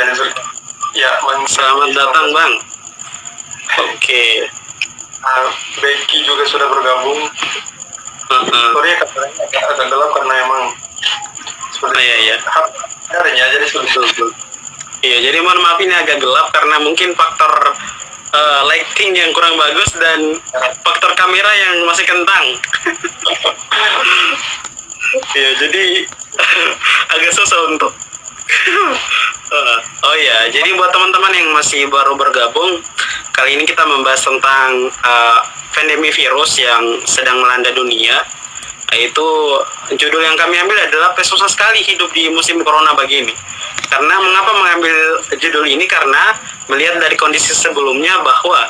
jadi ya Bang. Selamat datang Bang. Oke. Becky juga sudah bergabung. Sorry katanya agak gelap karena emang seperti iya. Harinya jadi betul. Iya, jadi mohon maaf ini agak gelap karena mungkin faktor lighting yang kurang bagus dan faktor kamera yang masih kentang. Iya, jadi agak susah untuk oh ya, jadi buat teman-teman yang masih baru bergabung, kali ini kita membahas tentang pandemi virus yang sedang melanda dunia. Yaitu judul yang kami ambil adalah susah sekali hidup di musim corona begini. Karena mengapa mengambil judul ini? Karena melihat dari kondisi sebelumnya bahwa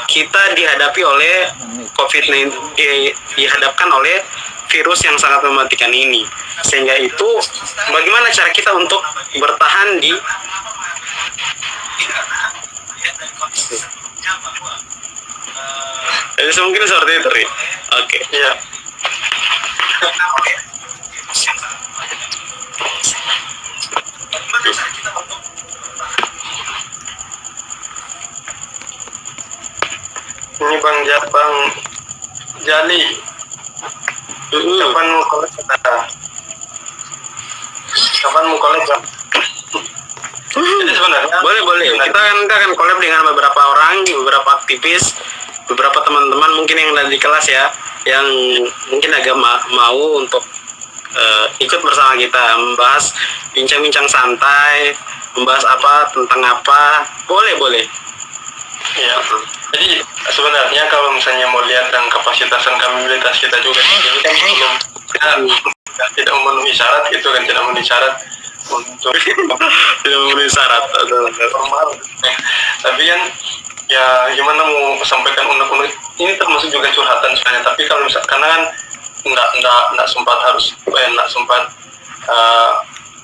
kita dihadapi oleh COVID-19, dihadapkan oleh virus yang sangat mematikan ini. Sehingga itu bagaimana cara kita untuk bertahan di jadi mungkin seperti itu, Ri. Oke. Iya. Ini Bang Jali. Kapan mau collab? Kapan mau collab? Jadi sebenarnya boleh. Kita akan collab dengan beberapa orang, beberapa aktivis, beberapa teman-teman mungkin yang ada di kelas ya, yang mungkin agak mau untuk ikut bersama kita membahas bincang-bincang santai, membahas apa tentang apa, boleh. Iya. Jadi sebenarnya kalau misalnya mau lihat dan kapasitas dan kapabilitas kita juga ini kan belum tidak memenuhi syarat gitu kan, tidak memenuhi syarat untuk tidak memenuhi syarat normal. Tapi kan ya gimana mau sampaikan unek-unek ini termasuk juga curhatan sebenarnya. Tapi kalau misalkan karena kan nggak sempat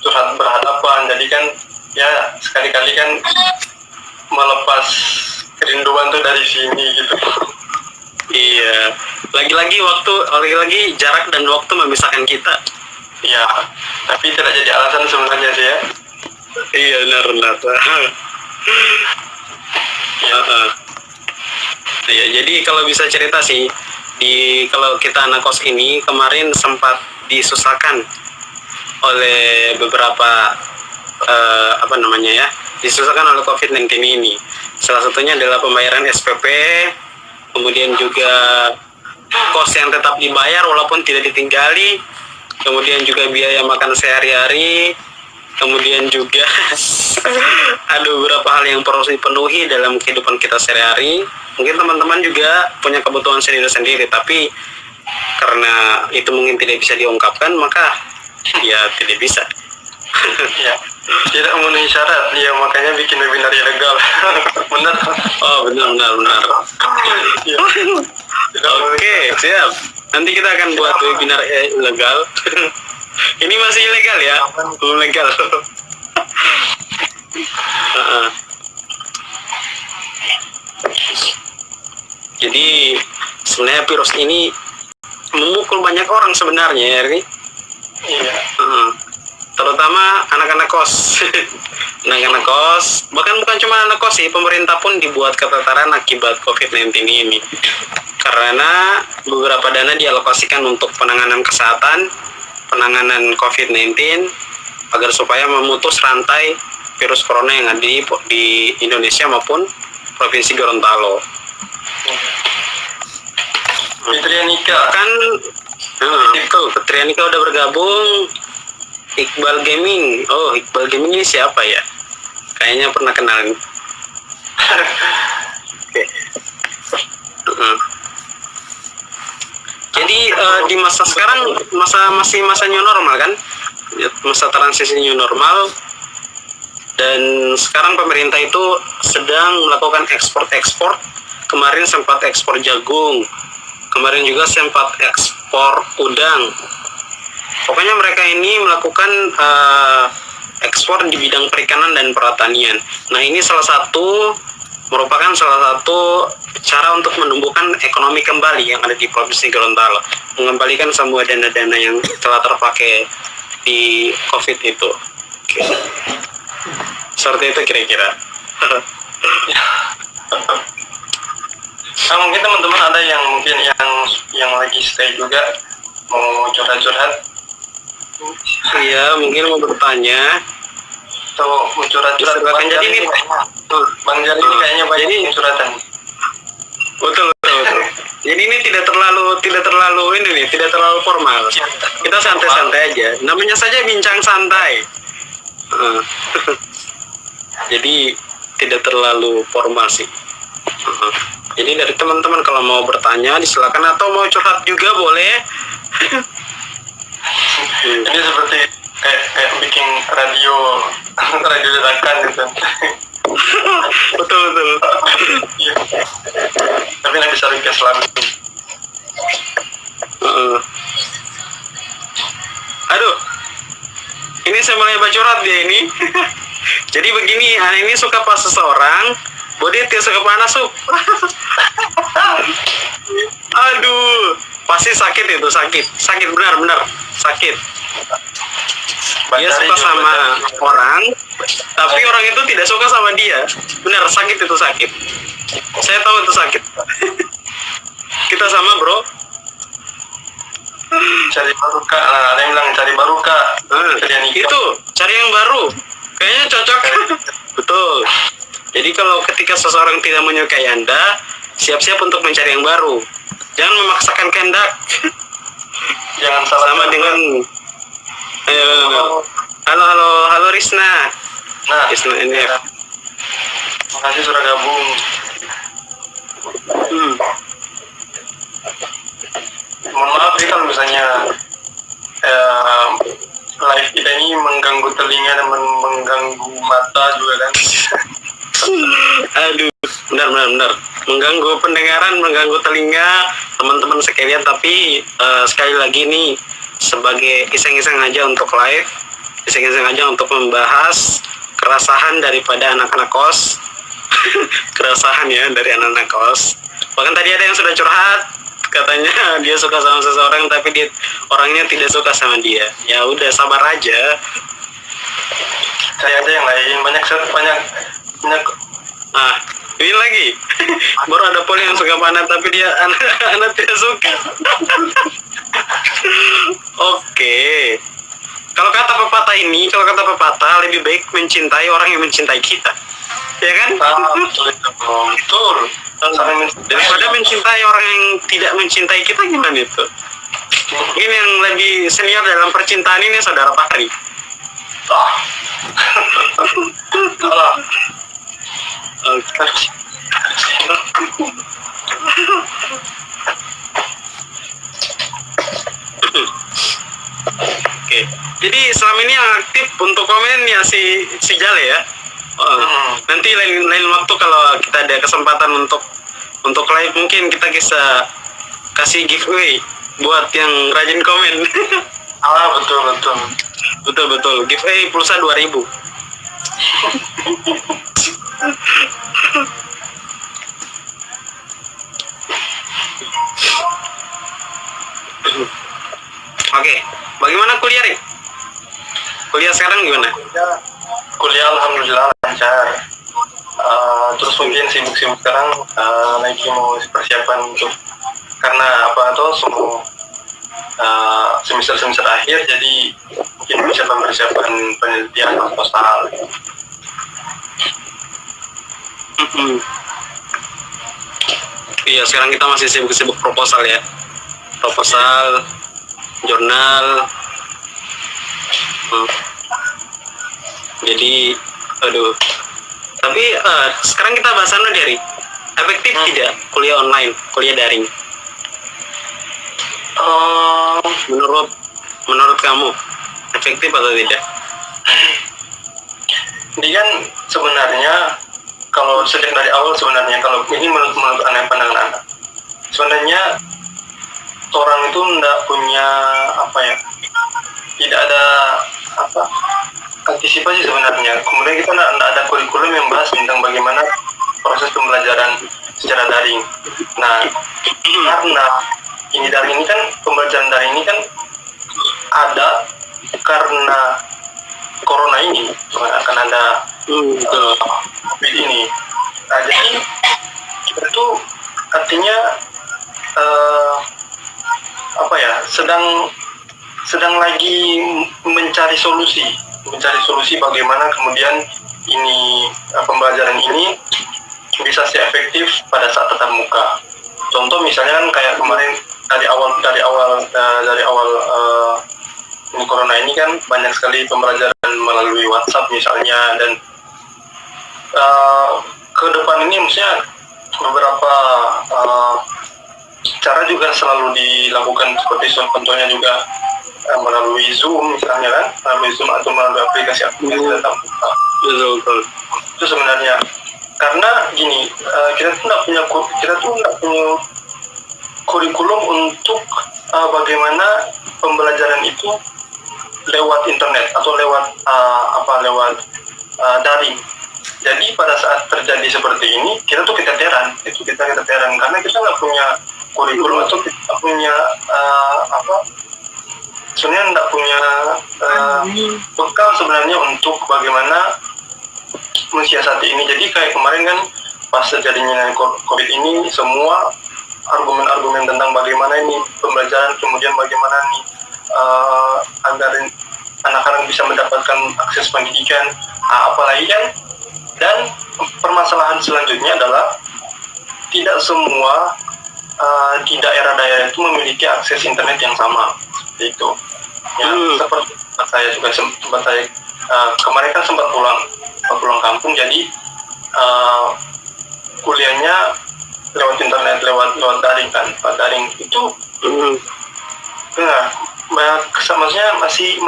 curhat berhadapan, jadi kan ya sekali-kali kan melepas kerinduan tuh dari sini gitu. Iya, lagi-lagi jarak dan waktu memisahkan kita. Iya, tapi tidak jadi alasan sebenarnya sih ya. Iya, benar. Iya, jadi kalau bisa cerita sih, kalau kita anak kos ini kemarin sempat disusahkan oleh beberapa disusahkan oleh COVID-19 ini. Salah satunya adalah pembayaran SPP, kemudian juga kos yang tetap dibayar walaupun tidak ditinggali, kemudian juga biaya makan sehari-hari, kemudian juga ada beberapa hal yang perlu dipenuhi dalam kehidupan kita sehari-hari. Mungkin teman-teman juga punya kebutuhan sendiri-sendiri, tapi karena itu mungkin tidak bisa diungkapkan, maka ya tidak bisa. Ya, tidak memenuhi syarat, ya makanya bikin webinar ilegal. Benar. Oh, benar. Ya. Oke, siap. Nanti kita akan buat webinar ilegal. Ini masih ilegal ya, belum legal. Jadi sebenarnya virus ini memukul banyak orang sebenarnya ya, Ri. Iya. Terutama anak-anak kos. Anak-anak kos, bahkan bukan cuma anak kos sih, pemerintah pun dibuat keteteran akibat COVID-19 ini. Karena beberapa dana dialokasikan untuk penanganan kesehatan, penanganan COVID-19, agar supaya memutus rantai virus corona yang ada di Indonesia maupun Provinsi Gorontalo. Fitria Nika kan itu Fitria Nika udah bergabung. Iqbal Gaming, Iqbal Gaming ini siapa ya? Kayaknya pernah kenal. Oke. Jadi di masa sekarang masih masa new normal kan, masa transisi new normal, dan sekarang pemerintah itu sedang melakukan ekspor. Kemarin sempat ekspor jagung, kemarin juga sempat ekspor udang. Pokoknya mereka ini melakukan ekspor di bidang perikanan dan pertanian. Nah, ini merupakan salah satu cara untuk menumbuhkan ekonomi kembali yang ada di Provinsi Gorontalo, mengembalikan semua dana-dana yang telah terpakai di COVID itu. Oke. Seperti itu kira-kira. Nah, mungkin teman-teman ada yang mungkin yang lagi stay juga mau curhat-curhat Iya, mungkin mau bertanya. atau mau curhat-curhat. Silakan. Jadi ini Bang Jali ini kayaknya banyak Jadi- yang curhatan. betul. Jadi ini tidak terlalu ini nih, tidak terlalu formal. Kita santai-santai aja. Namanya saja bincang santai. Eh, Jadi tidak terlalu formal sih. Jadi dari teman-teman kalau mau bertanya silakan, atau mau curhat juga boleh. Ini seperti kayak bikin radio radio dadakan gitu. Betul. Iya. Tapi nggak bisa ringkas selalu. Heeh. Aduh, ini saya mulai baca curhat dia ini. Jadi begini, ini suka pas seseorang, body tidak suka panas sup. Aduh, pasti sakit itu, sakit benar sakit. Dia suka sama orang, tapi orang itu tidak suka sama dia. Benar, sakit itu sakit. Saya tahu itu sakit. Kita sama bro. Cari baru kak, nah, ada yang bilang cari baru kak. Cari yang nikah. Itu cari yang baru, kayaknya cocok. Betul. Jadi kalau ketika seseorang tidak menyukai Anda, siap-siap untuk mencari yang baru. Jangan memaksakan kehendak. Jangan salah. Sama dengan halo Risna. Nah, Risna ini. makasih sudah gabung. Mohon maaf sih kalau misalnya live kita ini mengganggu telinga dan mengganggu mata juga kan. Aduh, benar. Mengganggu pendengaran, mengganggu telinga teman-teman sekalian. Tapi sekali lagi nih, sebagai iseng-iseng aja untuk live, iseng-iseng aja untuk membahas keresahan daripada anak-anak kos. Keresahan ya dari anak-anak kos. Bahkan tadi ada yang sudah curhat, katanya dia suka sama seseorang tapi dia orangnya tidak suka sama dia. Ya udah, sabar aja. Cari aja yang lain, banyak. Ini lagi baru ada poli yang suka panah tapi dia anak tidak suka. Oke. Kalau kata pepatah lebih baik mencintai orang yang mencintai kita, ya kan? Betul. Daripada mencintai orang yang tidak mencintai kita, gimana itu? Ini yang lebih senior dalam percintaan ini saudara Fahri. Oke. Oke. Jadi selama ini yang aktif untuk komen ya si Jale ya. Nanti lain waktu kalau kita ada kesempatan untuk live, mungkin kita bisa kasih giveaway buat yang rajin komen. Betul. Giveaway pulsa 2000. Oke, bagaimana kuliah, Rik? Kuliah sekarang gimana? Kuliah alhamdulillah lancar. Terus mungkin sibuk-sibuk sekarang lagi mau persiapan untuk, karena apa tuh semua semester akhir, jadi mungkin bisa mempersiapkan penelitian proposal. Iya, sekarang kita masih sibuk-sibuk proposal ya. Proposal, jurnal. Jadi, aduh. Tapi sekarang kita bahas dari efektif tidak kuliah online, kuliah daring? Menurut kamu efektif atau tidak? Ini kan sebenarnya kalau sejak dari awal sebenarnya, kalau ini menurut anak, pandangan anak, sebenarnya orang itu tidak punya tidak ada antisipasi sebenarnya. Kemudian kita tidak ada kurikulum yang bahas tentang bagaimana proses pembelajaran secara daring. Nah, karena pembelajaran daring ini kan ada karena corona ini, akan ada betul. COVID ini. Nah, jadi kita tuh artinya apa ya, sedang lagi mencari solusi bagaimana kemudian ini pembelajaran ini bisa efektif pada saat tatap muka. Contoh misalnya kan kayak kemarin dari awal ini corona ini kan banyak sekali pembelajaran melalui WhatsApp misalnya, dan ke depan ini maksudnya beberapa cara juga selalu dilakukan, seperti contohnya juga melalui Zoom misalnya kan, melalui Zoom atau melalui aplikasi-aplikasi tatap muka. Betul. Itu sebenarnya karena gini, kita tuh nggak punya kurikulum untuk bagaimana pembelajaran itu lewat internet atau lewat daring. Jadi pada saat terjadi seperti ini, kita keteteran karena kita nggak punya kurikulum atau kita nggak punya sebenarnya nggak punya bekal sebenarnya untuk bagaimana mensiasati ini. Jadi kayak kemarin kan pas terjadinya COVID ini, semua argumen-argumen tentang bagaimana ini pembelajaran, kemudian bagaimana nih agar anak-anak bisa mendapatkan akses pendidikan, apalagi kan. Dan permasalahan selanjutnya adalah tidak semua di daerah-daerah itu memiliki akses internet yang sama, seperti itu. Ya, seperti saya juga sempat kemarin kan sempat pulang kampung, jadi kuliahnya lewat internet, lewat daring kan, daring itu. Nah, maksudnya masih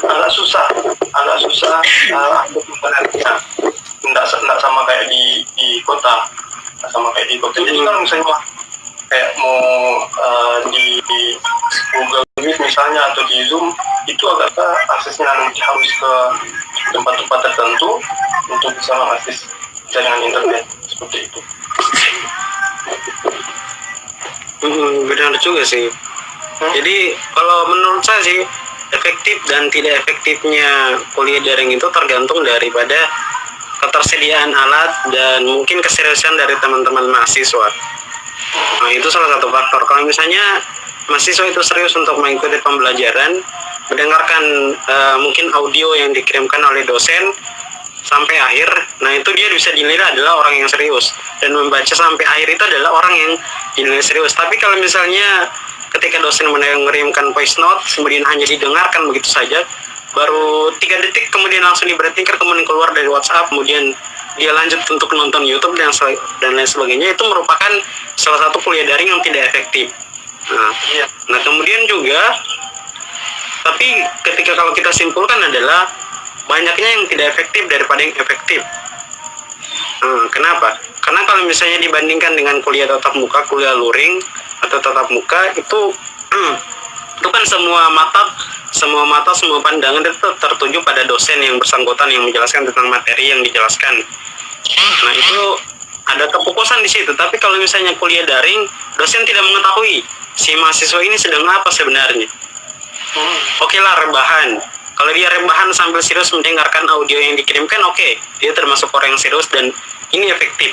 agak susah akses internetnya. Nggak sama kayak di kota, Jadi kalau misalnya kayak mau di Google Meet misalnya atau di Zoom, itu agak aksesnya nanti harus ke tempat-tempat tertentu untuk bisa mengakses jaringan internet, seperti itu. Benar juga sih. Jadi kalau menurut saya sih, efektif dan tidak efektifnya kuliah daring itu tergantung daripada ketersediaan alat dan mungkin keseriusan dari teman-teman mahasiswa. Nah, itu salah satu faktor. Kalau misalnya mahasiswa itu serius untuk mengikuti pembelajaran, mendengarkan mungkin audio yang dikirimkan oleh dosen sampai akhir, nah itu dia bisa dinilai adalah orang yang serius, dan membaca sampai akhir itu adalah orang yang dinilai serius. Tapi kalau misalnya ketika dosen mengirimkan voice note kemudian hanya didengarkan begitu saja, baru 3 detik kemudian langsung diberhentikan, kemudian keluar dari WhatsApp, kemudian dia lanjut untuk nonton YouTube dan lain sebagainya, itu merupakan salah satu kuliah daring yang tidak efektif. Nah kemudian juga, tapi ketika kalau kita simpulkan adalah banyaknya yang tidak efektif daripada yang efektif. Kenapa? Karena kalau misalnya dibandingkan dengan kuliah tatap muka, kuliah luring atau tatap muka, itu kan semua pandangan itu tertuju pada dosen yang bersangkutan yang menjelaskan tentang materi yang dijelaskan. Nah itu ada kefokusan di situ. Tapi kalau misalnya kuliah daring, dosen tidak mengetahui si mahasiswa ini sedang apa sebenarnya. Oke lah, rebahan. Kalau dia rebahan sambil serius mendengarkan audio yang dikirimkan, oke, dia termasuk orang yang serius dan ini efektif.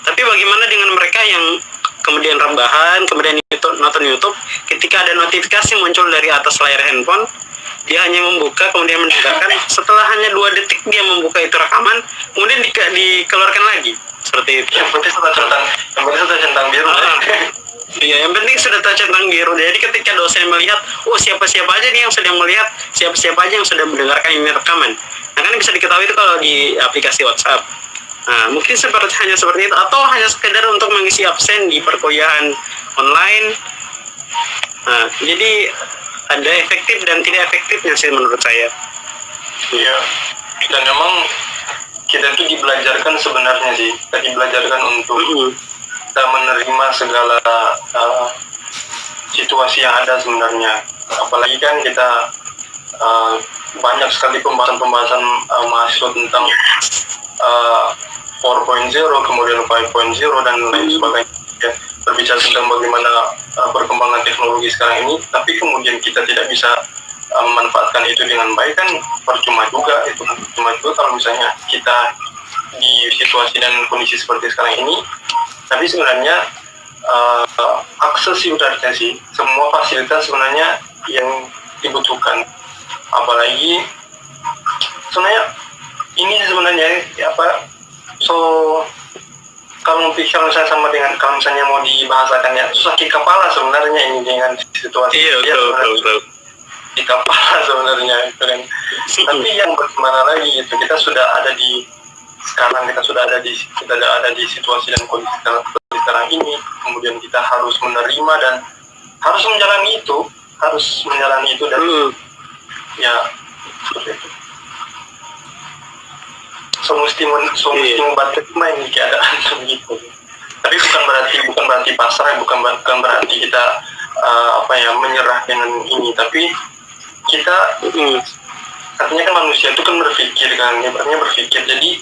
Tapi bagaimana dengan mereka yang kemudian rebahan, kemudian nonton YouTube, ketika ada notifikasi muncul dari atas layar handphone, dia hanya membuka kemudian mendengarkan, setelah hanya 2 detik dia membuka itu rekaman, kemudian dikeluarkan lagi, seperti itu. Yang penting sudah centang biru. Iya, yang penting sudah tercentang biru. Jadi ketika dosen melihat, oh siapa-siapa aja nih yang sedang melihat, siapa-siapa aja yang sudah mendengarkan ini rekaman. Nah kan bisa diketahui itu kalau di aplikasi WhatsApp. Nah mungkin hanya seperti itu, atau hanya sekedar untuk mengisi absen di perkuliahan online. Nah jadi ada efektif dan tidak efektifnya sih menurut saya. Iya, dan memang kita tuh dibelajarkan sebenarnya sih, kita dibelajarkan untuk kita menerima segala situasi yang ada sebenarnya. Apalagi kan kita banyak sekali pembahasan mahasiswa tentang 4.0, kemudian 5.0 dan lain sebagainya. Ya, berbicara tentang bagaimana perkembangan teknologi sekarang ini, tapi kemudian kita tidak bisa memanfaatkan itu dengan baik kan percuma juga itu kan. Percuma juga kalau misalnya kita di situasi dan kondisi seperti sekarang ini. Tapi sebenarnya akses ibaratnya sih semua fasilitas sebenarnya yang dibutuhkan, apalagi sebenarnya ini sebenarnya kalau misalnya sama dengan kalau misalnya mau dibahasakan ya sakit kepala sebenarnya ini dengan situasi betul. di kepala sebenarnya gitu kan. Tapi yang bagaimana lagi gitu, kita sudah ada di situasi dan kondisi sekarang ini, kemudian kita harus menerima dan harus menjalani itu dan ya seperti itu. Membantu main di keadaan begitu. Tapi bukan berarti pasrah, bukan berarti kita menyerah dengan ini. Tapi kita artinya kan manusia itu kan berpikir kan, berpikir. Jadi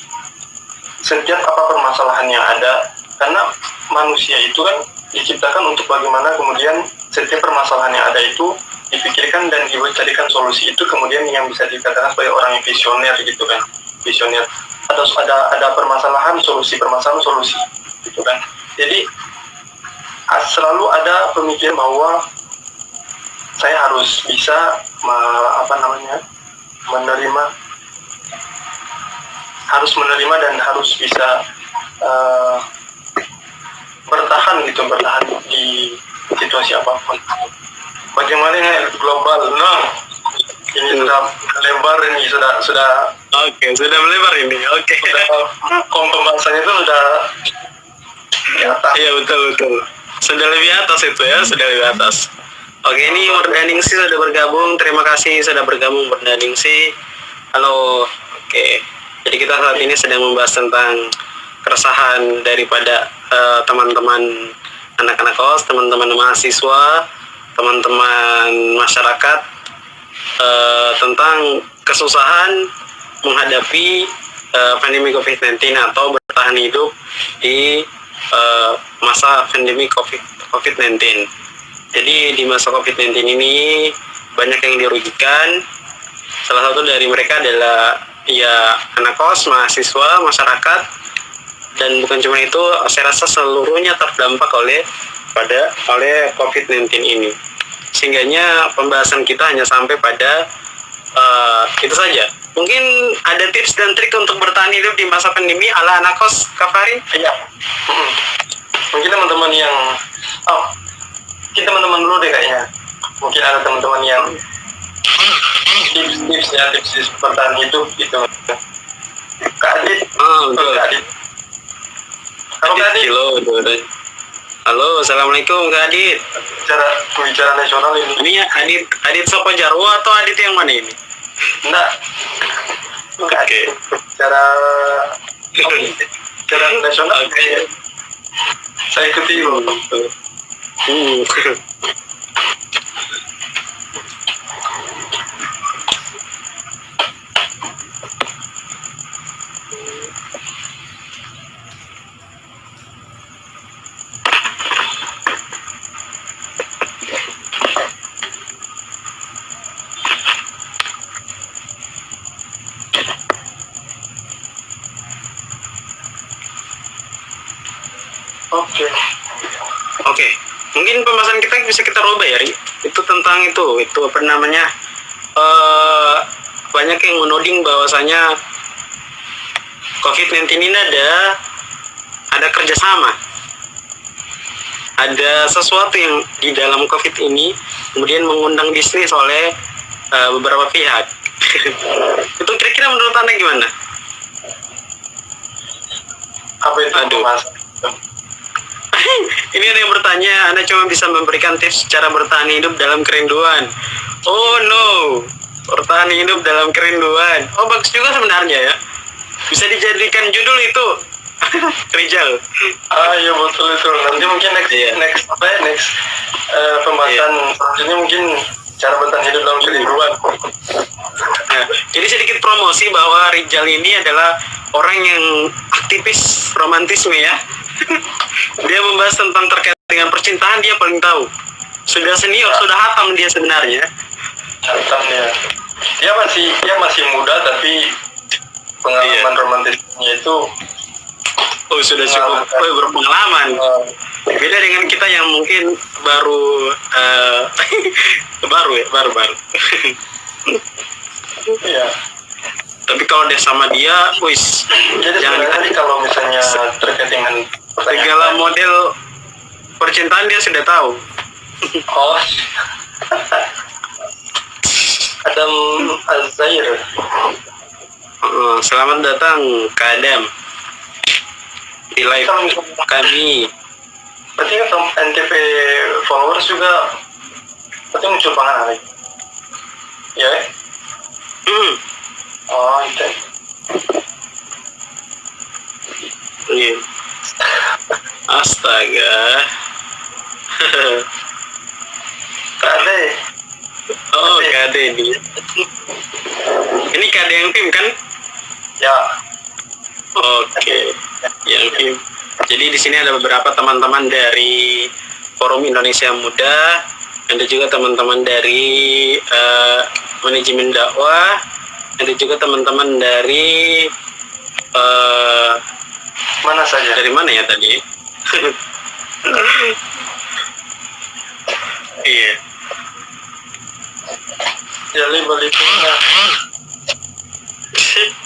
setiap apa permasalahan yang ada, karena manusia itu kan diciptakan untuk bagaimana kemudian setiap permasalahan yang ada itu dipikirkan dan dicarikan solusi, itu kemudian yang bisa dikatakan sebagai orang yang visioner gitu kan. Visioner, ada permasalahan solusi gitu kan. Jadi selalu ada pemikiran bahwa saya harus bisa menerima dan harus bisa bertahan di situasi apapun. Bagaimana global? Ini sudah lebar, ini sudah sudah melebar ini. Pembahasannya itu sudah di atas. Iya, betul. Sudah lebih atas itu ya, sudah lebih atas. Oke, ini Berdaningsi sudah bergabung. Terima kasih sudah bergabung Berdaningsi. Halo. Oke. Jadi kita saat ini sedang membahas tentang keresahan daripada teman-teman anak-anak kos, teman-teman mahasiswa, teman-teman masyarakat, tentang kesusahan menghadapi pandemi COVID-19 atau bertahan hidup di masa pandemi COVID-19. Jadi di masa COVID-19 ini banyak yang dirugikan. Salah satu dari mereka adalah ya anak kos, mahasiswa, masyarakat, dan bukan cuma itu, saya rasa seluruhnya terdampak oleh COVID-19 ini. Sehingganya pembahasan kita hanya sampai pada itu saja. Mungkin ada tips dan trik untuk bertahan hidup di masa pandemi ala anak kos, Kak Fahri? Iya. Mungkin teman-teman yang kita teman-teman dulu deh kayaknya. Mungkin ada teman-teman yang tips bertahan hidup gitu. Kak Adit. Betul. Kak Adit. Halo Kak Adit. Halo, assalamualaikum Kak Adit. Bicara nasional ini. Ini ya Adit Sopo Jarwo atau Adit yang mana ini? Enggak. Oke. Cara nasional. Oke. Saya ikuti dulu. Oke. Mungkin pembahasan kita bisa kita rubah ya, Ri. Itu tentang itu apa namanya? Banyak yang menuding bahwasanya COVID-19 ini ada kerjasama. Ada sesuatu yang di dalam COVID ini kemudian mengundang bisnis oleh beberapa pihak. Itu kira-kira menurut Anda gimana? Apa itu Mas? Ini ada yang bertanya, Anda cuma bisa memberikan tips cara bertahan hidup dalam kerinduan. Oh no, bertahan hidup dalam kerinduan. Oh bagus juga sebenarnya ya. Bisa dijadikan judul itu. Rijal. Iya betul itu. Nanti mungkin next pembahasan selanjutnya mungkin cara bertahan hidup dalam kerinduan. Nah, jadi sedikit promosi bahwa Rijal ini adalah orang yang aktivis romantisme ya. Dia membahas tentang terkait dengan percintaan, dia paling tahu. Sudah senior, sudah hatam dia sebenarnya. Mantan dia masih muda, tapi pengalaman romantisnya itu Oh, sudah cukup berpengalaman. Beda dengan kita yang mungkin baru baru. ya. Tapi kalau dia sama dia, wis, Jadi jangan sebenarnya ditanya. kalau misalnya terkait dengan Segala model percintaan dia sudah tahu. oh Adam Azair. Selamat datang Kak Adam di live kami. Berarti kan NTP followers juga berarti muncul pangan lagi. Ya? Oh, itu. Iya. Astaga. Kade. Oh, KD ini. Ini KD yang tim kan? Ya. Oke. Yang tim. Jadi di sini ada beberapa teman-teman dari Forum Indonesia Muda, ada juga teman-teman dari manajemen dakwah, ada juga teman-teman dari Mana saja? dari mana ya tadi? Iya. Jali balik.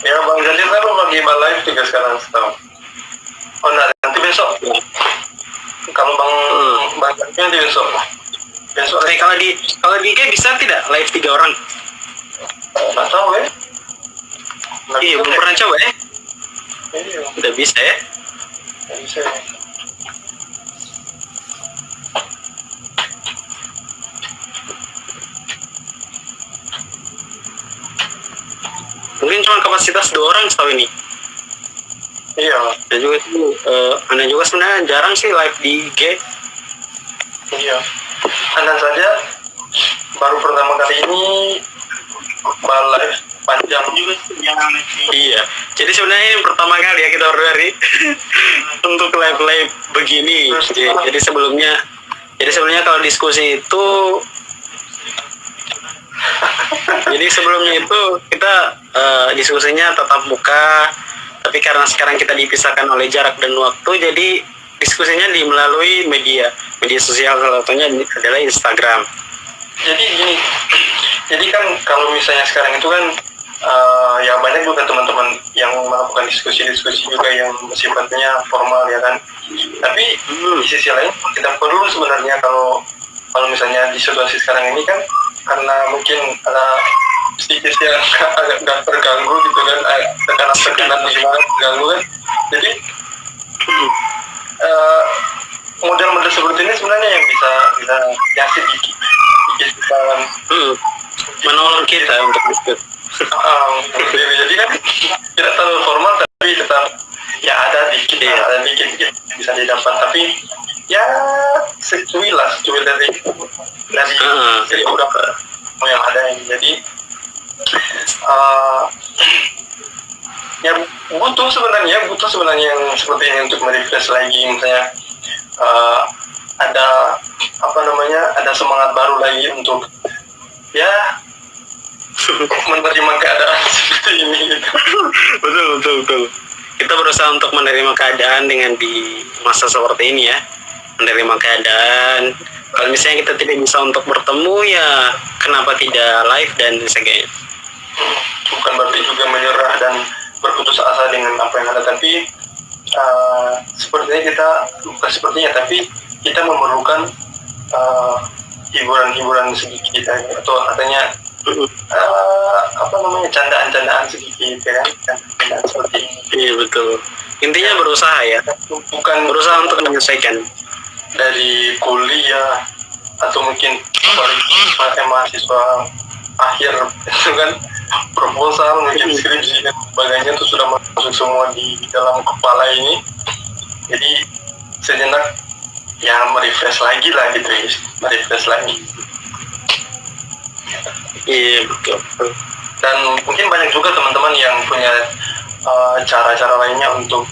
Ya Bang Jali kan lagi live juga sekarang setahu. Oh nah, nanti besok. Kalau Bang Jali nanti besok. Besok Oke, kalau di IG bisa tidak live 3 orang? nggak tahu ya. Iya, belum pernah coba ya? Iya, Udah bisa ya? nggak bisa. Mungkin cuma kapasitas 2 orang setahu ini. Iya, Dan juga itu, Anda juga sebenarnya jarang sih live di IG. iya. Anda saja baru pertama kali ini live panjang juga sih. Iya. Jadi sebenarnya ini pertama kali ya kita dari untuk live begini. Jadi sebelumnya kalau diskusi itu jadi sebelumnya itu kita diskusinya tatap muka, tapi karena sekarang kita dipisahkan oleh jarak dan waktu, jadi diskusinya melalui media sosial, salah satunya adalah Instagram. Jadi gini, jadi kan kalau misalnya sekarang itu kan ya banyak juga teman-teman yang melakukan diskusi-diskusi juga yang sifatnya formal ya kan. Tapi di sisi lain kita perlu sebenarnya kalau misalnya di situasi sekarang ini kan, karena mungkin ada psikis yang agak terganggu gitu kan, tekanan gimana terganggu kan. Jadi model-model seperti ini sebenarnya yang bisa yang sedikit bisa menolong kita untuk diskusi. jadi kan tidak terlalu formal tapi tetap ya ada dikit bisa didapat, tapi ya secuil dari beberapa yang ada ini. Jadi ya butuh sebenarnya yang seperti ini untuk merefresh lagi, misalnya ada ada semangat baru lagi untuk ya menerima keadaan seperti ini gitu. Betul. Kita berusaha untuk menerima keadaan dengan di masa seperti ini ya, menerima keadaan. Kalau misalnya kita tidak bisa untuk bertemu, ya kenapa tidak live dan sebagainya. Bukan berarti juga menyerah dan berputus asa dengan apa yang ada, tapi tapi kita memerlukan hiburan sedikit atau katanya candaan sedikit ya kan, candaan seperti ini. Iya betul. Intinya berusaha ya, bukan berusaha untuk menyelesaikan dari kuliah atau mungkin mahasiswa akhir itu kan, proposal mungkin skripsi dan sebagainya itu sudah masuk semua di dalam kepala ini. Jadi sejenak ya merefresh lagi lah gitu ya, merefresh lagi. Iya betul. Dan mungkin banyak juga teman-teman yang punya cara-cara lainnya untuk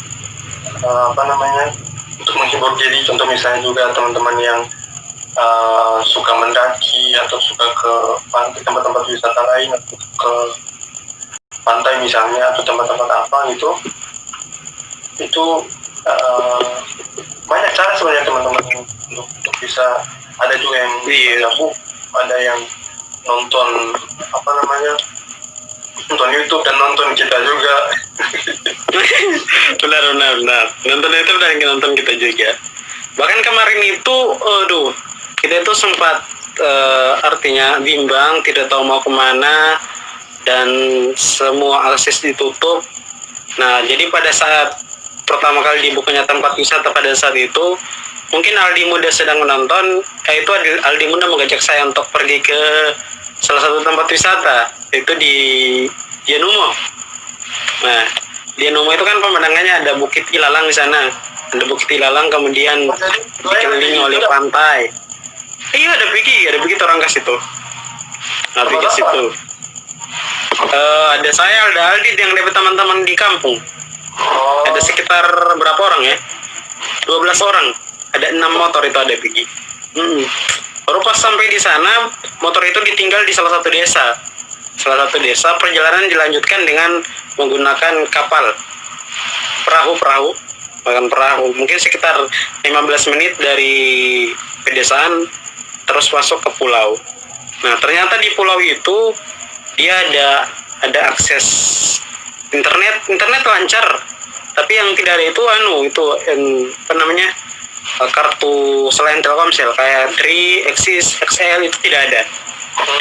untuk menghibur diri. Contoh misalnya juga teman-teman yang suka mendaki atau suka ke pantai, tempat-tempat wisata lain, atau ke pantai misalnya, atau tempat-tempat apa gitu, itu banyak cara sebenarnya teman-teman untuk bisa. Ada juga yang gabung, ada yang nonton apa namanya, nonton YouTube dan nonton kita juga. benar nonton YouTube dan nonton kita juga. Bahkan kemarin itu kita itu sempat artinya bimbang, tidak tahu mau kemana, dan semua akses ditutup. Nah, jadi pada saat pertama kali dibukanya tempat wisata pada saat itu, mungkin Aldi Muda sedang menonton, itu Aldi Muda mengajak saya untuk pergi ke salah satu tempat wisata, itu di Yanumo. Nah, di Yanumo itu kan pemandangannya ada Bukit Ilalang di sana. Ada Bukit Ilalang, kemudian dikelilingi oleh pantai. Iya, ada pergi orang ke situ. Nah, pergi ke situ. Ada saya, ada Aldi yang dapat teman-teman di kampung. Ada sekitar berapa orang ya? 12 orang. Ada 6 motor itu ada pergi. Baru pas sampai di sana, motor itu ditinggal di salah satu desa. Perjalanan dilanjutkan dengan menggunakan kapal. Perahu. Mungkin sekitar 15 menit dari pedesaan terus masuk ke pulau. Nah, ternyata di pulau itu dia ada akses internet lancar. Tapi yang tidak ada itu apa namanya? Kartu selain Telkomsel kayak Tri, Axis, XL itu tidak ada.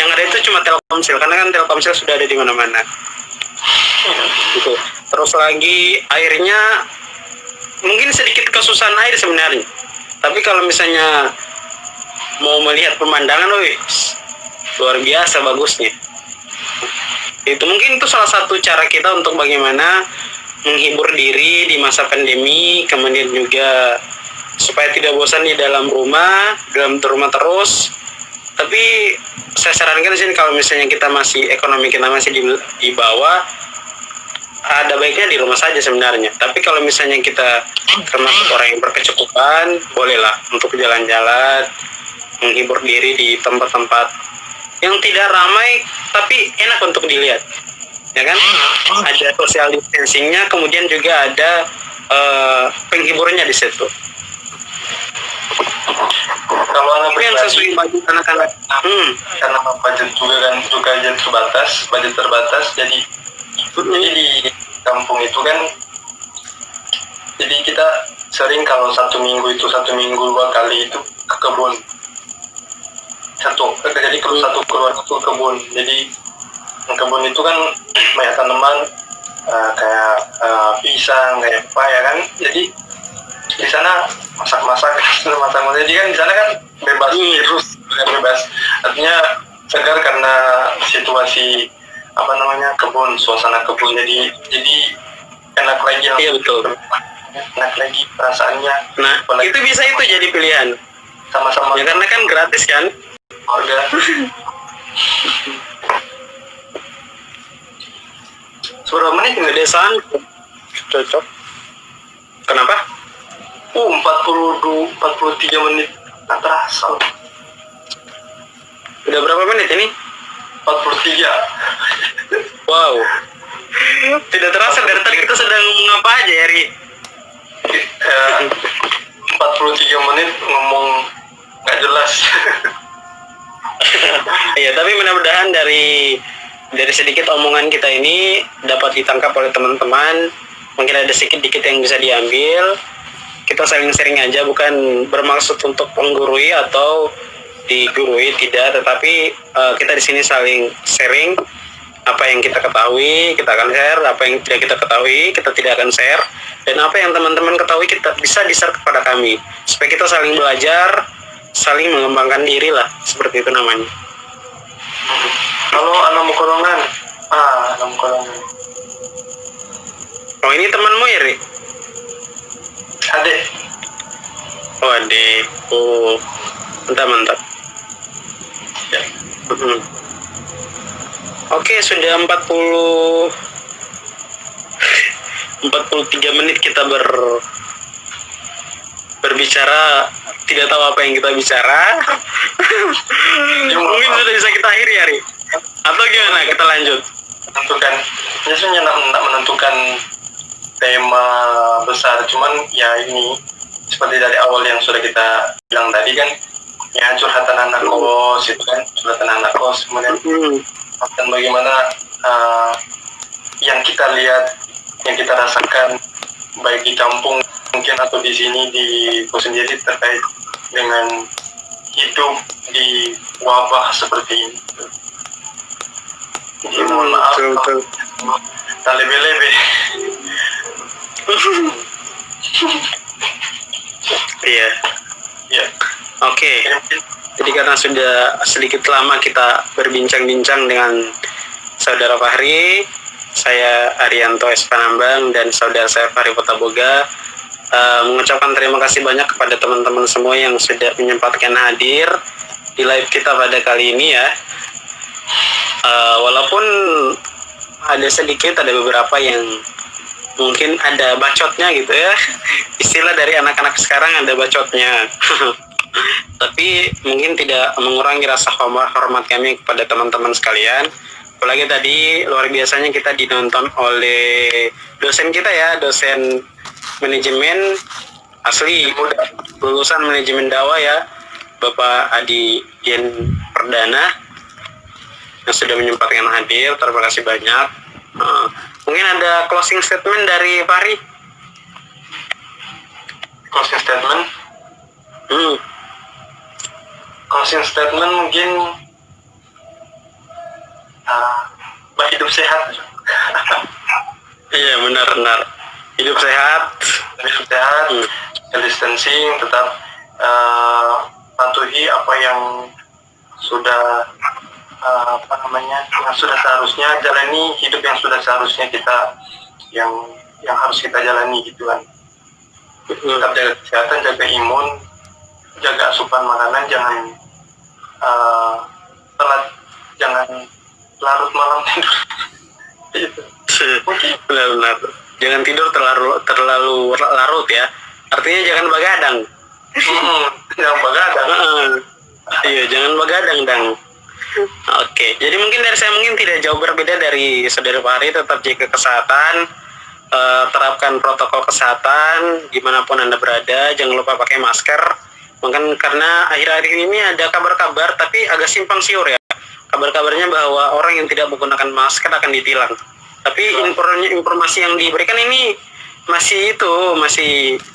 Yang ada itu cuma Telkomsel, karena kan Telkomsel sudah ada di mana-mana. Gitu. Terus lagi airnya mungkin sedikit kesusahan air sebenarnya. Tapi kalau misalnya mau melihat pemandangan, luar biasa bagusnya. Itu mungkin itu salah satu cara kita untuk bagaimana menghibur diri di masa pandemi, kemudian juga supaya tidak bosan di dalam rumah terus. Tapi saya sarankan sih kalau misalnya ekonomi kita masih di bawah, ada baiknya di rumah saja sebenarnya. Tapi kalau misalnya kita termasuk orang yang berkecukupan, bolehlah untuk jalan-jalan, menghibur diri di tempat-tempat yang tidak ramai tapi enak untuk dilihat, ya kan? Ada social distancingnya, kemudian juga ada penghiburnya di situ. Kalau anak yang sesuai budget anak-anak, karena budget terbatas, jadi di kampung itu kan, jadi kita sering kalau satu minggu 2 kali itu ke kebun. Jadi kalau satu keluarga itu kebun. Jadi kebun itu kan banyak tanaman kayak pisang, kayak pepaya kan. Jadi di sana masak-masak. Jadi kan di sana kan bebas virus, bebas. Artinya segar karena situasi kebun, suasana kebun. Jadi enak lagi. Iya betul. Enak lagi perasaannya. Nah, itu bisa jadi pilihan. Sama-sama. Ya karena kan gratis kan. Keluarga. Seberapa menit ini? Pedesaan cocok. Kenapa? 43 menit. Nggak terasa. Udah berapa menit ini? 43. Wow. Tidak terasa dari tadi kita sedang ngomong apa aja ya, Ri? 43 menit ngomong nggak jelas. Iya, tapi mudah-mudahan dari sedikit omongan kita ini dapat ditangkap oleh teman-teman. Mungkin ada sedikit yang bisa diambil. Kita saling sharing aja, bukan bermaksud untuk menggurui atau digurui, tidak. Tetapi kita di sini saling sharing. Apa yang kita ketahui, kita akan share. Apa yang tidak kita ketahui, kita tidak akan share. Dan apa yang teman-teman ketahui, kita bisa di-share kepada kami. Supaya kita saling belajar, saling mengembangkan diri lah, seperti itu namanya. Kalau anak mukolongan, Oh, ini temanmu ya, Ri? adek. Oh, adik. Oh, mantap. Ya. Oke, sudah 43 menit kita berbicara tidak tahu apa yang kita bicara. Mungkin sudah bisa kita akhiri, Ari. Atau gimana? Kita lanjut. Menentukan, biasanya tidak menentukan tema besar, cuman ya ini seperti dari awal yang sudah kita bilang tadi kan, ya curhatan anak kos itu kan, curhatan anak kos, kemudian dan bagaimana yang kita lihat, yang kita rasakan baik di kampung mungkin atau di sini di kos sendiri terkait dengan hidup di wabah seperti ini. Jadi mohon maaf tak lebih-lebih. Iya. Ya. Oke. Jadi karena sudah sedikit lama kita berbincang-bincang dengan Saudara Fahri, saya Arianto S. Panambang dan saudara saya Fahri Potaboga mengucapkan terima kasih banyak kepada teman-teman semua yang sudah menyempatkan hadir di live kita pada kali ini ya. Walaupun ada beberapa yang mungkin ada bacotnya gitu ya, istilah dari anak-anak sekarang ada bacotnya. Tapi mungkin tidak mengurangi rasa hormat kami kepada teman-teman sekalian. Apalagi tadi luar biasanya kita dinonton oleh dosen kita ya, dosen manajemen asli lulusan manajemen dakwah ya, Bapak Adi Dian Perdana yang sudah menyempatkan hadir. Terima kasih banyak. Mungkin ada closing statement dari Fahri. Closing statement. Closing statement mungkin hidup sehat. Iya benar. Hidup sehat. Social distancing, tetap patuhi apa yang sudah yang sudah seharusnya jalani, hidup yang sudah seharusnya kita yang harus kita jalani gitu kan. Tetap jaga kesehatan, jaga imun, jaga asupan makanan, jangan jangan larut malam tidur. Benar. Jangan tidur terlalu larut ya. Artinya jangan begadang. Jangan begadang. Iya, jangan begadang, Dang. Oke, jadi mungkin dari saya tidak jauh berbeda dari saudara Fahri. Tetap jaga kesehatan, terapkan protokol kesehatan dimanapun Anda berada. Jangan lupa pakai masker. Mungkin karena akhir-akhir ini ada kabar-kabar, tapi agak simpang siur ya. Kabar-kabarnya bahwa orang yang tidak menggunakan masker akan ditilang. Tapi informasi yang diberikan ini masih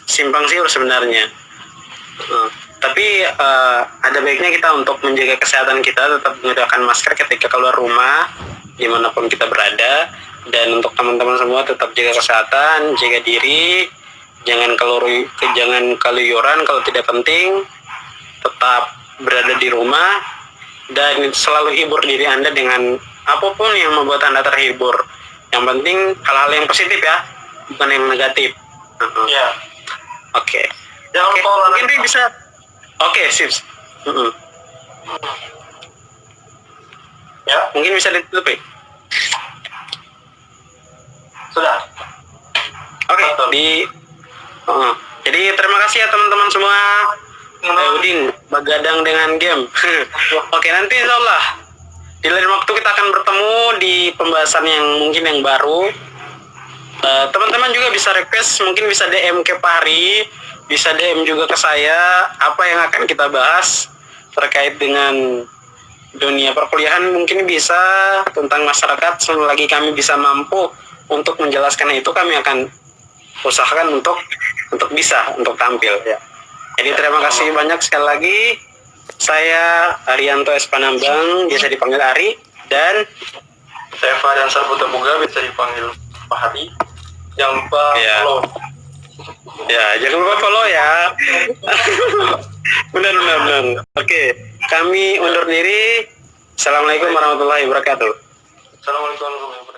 simpang siur sebenarnya. Tapi ada baiknya kita untuk menjaga kesehatan kita, tetap menggunakan masker ketika keluar rumah dimanapun kita berada. Dan untuk teman-teman semua tetap jaga kesehatan, jaga diri, jangan keluyuran kalau tidak penting, tetap berada di rumah dan selalu hibur diri Anda dengan apapun yang membuat Anda terhibur. Yang penting hal-hal yang positif ya, bukan yang negatif. Ya. Oke. Jangan lupa mungkin dia bisa. Oke, sip. Ya, mungkin bisa ditutup ya? Sudah. Oke. Jadi terima kasih ya teman-teman semua. Udin begadang dengan game. Oke, nanti insyaallah di lain waktu kita akan bertemu di pembahasan yang mungkin yang baru. Teman-teman juga bisa request, mungkin bisa DM ke Fahri, bisa DM juga ke saya apa yang akan kita bahas terkait dengan dunia perkuliahan. Mungkin bisa tentang masyarakat, selagi kami bisa mampu untuk menjelaskan itu, kami akan usahakan untuk tampil ya. Jadi terima kasih banyak sekali lagi. Saya Arianto S. Panambang, biasa dipanggil Ari, dan saya Fahri Potaboga, bisa dipanggil Fahri. Jangan lupa follow. Ya, jangan lupa follow ya. Benar. Oke, kami undur diri. Assalamualaikum warahmatullahi wabarakatuh. Assalamualaikum warahmatullahi wabarakatuh.